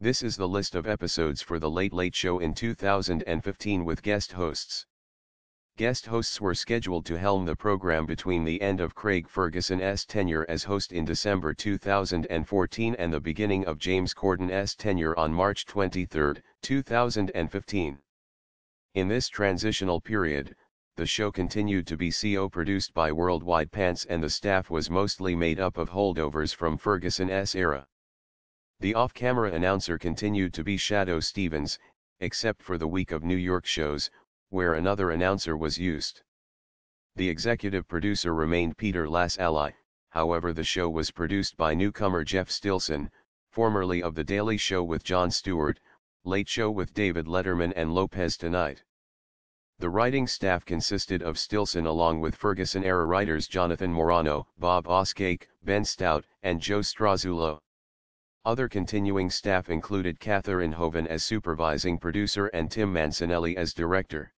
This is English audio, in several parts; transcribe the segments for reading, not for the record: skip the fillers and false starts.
This is the list of episodes for The Late Late Show in 2015 with guest hosts. Guest hosts were scheduled to helm the program between the end of Craig Ferguson's tenure as host in December 2014 and the beginning of James Corden's tenure on March 23, 2015. In this transitional period, the show continued to be co-produced by Worldwide Pants and the staff was mostly made up of holdovers from Ferguson's era. The off-camera announcer continued to be Shadoe Stevens, except for the week of New York shows, where another announcer was used. The executive producer remained Peter Lasally, however the show was produced by newcomer Jeff Stilson, formerly of The Daily Show with Jon Stewart, Late Show with David Letterman and Lopez Tonight. The writing staff consisted of Stilson along with Ferguson-era writers Jonathan Morano, Bob Oskake, Ben Stout, and Joe Strazzullo. Other continuing staff included Catherine Hovan as supervising producer and Tim Mancinelli as director.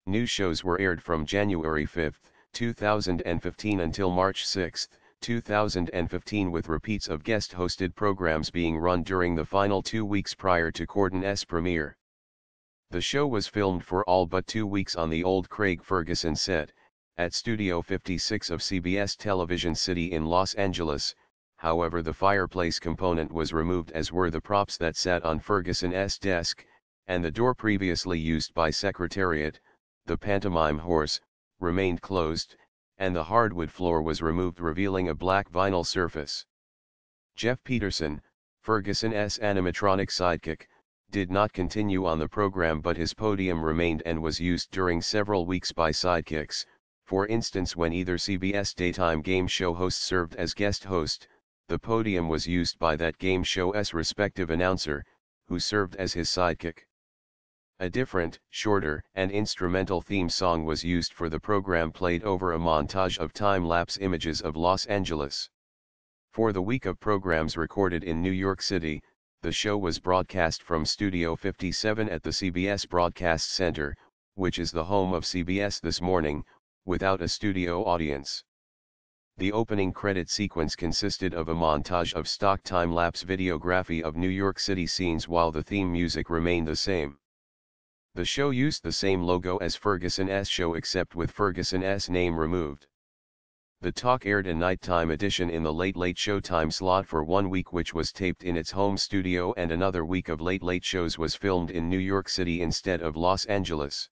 New shows were aired from January 5, 2015 until March 6, 2015 with repeats of guest-hosted programs being run during the final 2 weeks prior to Corden's premiere. The show was filmed for all but 2 weeks on the old Craig Ferguson set, at Studio 56 of CBS Television City in Los Angeles. However, the fireplace component was removed as were the props that sat on Ferguson's desk, and the door previously used by Secretariat, the pantomime horse, remained closed, and the hardwood floor was removed revealing a black vinyl surface. Jeff Peterson, Ferguson's animatronic sidekick, did not continue on the program but his podium remained and was used during several weeks by sidekicks, for instance when either CBS daytime game show host served as guest host, the podium was used by that game show's respective announcer, who served as his sidekick. A different, shorter, and instrumental theme song was used for the program played over a montage of time-lapse images of Los Angeles. For the week of programs recorded in New York City, the show was broadcast from Studio 57 at the CBS Broadcast Center, which is the home of CBS This Morning, without a studio audience. The opening credit sequence consisted of a montage of stock time-lapse videography of New York City scenes while the theme music remained the same. The show used the same logo as Ferguson's show except with Ferguson's name removed. The talk aired a nighttime edition in the Late Late Show time slot for 1 week which was taped in its home studio and another week of Late Late shows was filmed in New York City instead of Los Angeles.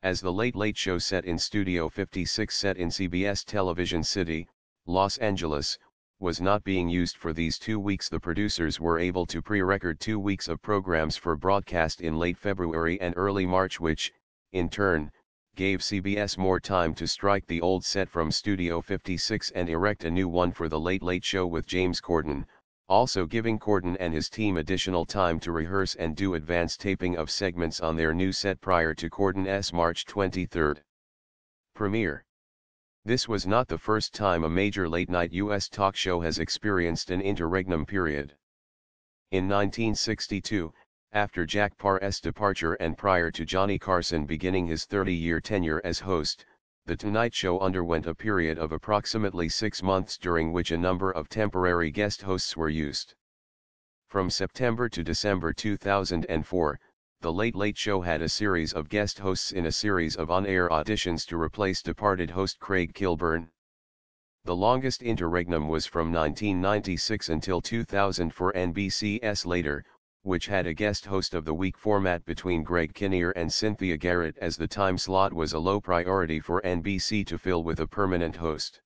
As the Late Late Show set in Studio 56 set in CBS Television City, Los Angeles, was not being used for these 2 weeks, the producers were able to pre-record 2 weeks of programs for broadcast in late February and early March which, in turn, gave CBS more time to strike the old set from Studio 56 and erect a new one for The Late Late Show with James Corden, also giving Corden and his team additional time to rehearse and do advance taping of segments on their new set prior to Corden's March 23 premiere. This was not the first time a major late-night U.S. talk show has experienced an interregnum period. In 1962, after Jack Parr's departure and prior to Johnny Carson beginning his 30-year tenure as host, The Tonight Show underwent a period of approximately 6 months during which a number of temporary guest hosts were used. From September to December 2004, The Late Late Show had a series of guest hosts in a series of on-air auditions to replace departed host Craig Kilburn. The longest interregnum was from 1996 until 2000 for NBC's Later, which had a guest host of the week format between Greg Kinnear and Cynthia Garrett as the time slot was a low priority for NBC to fill with a permanent host.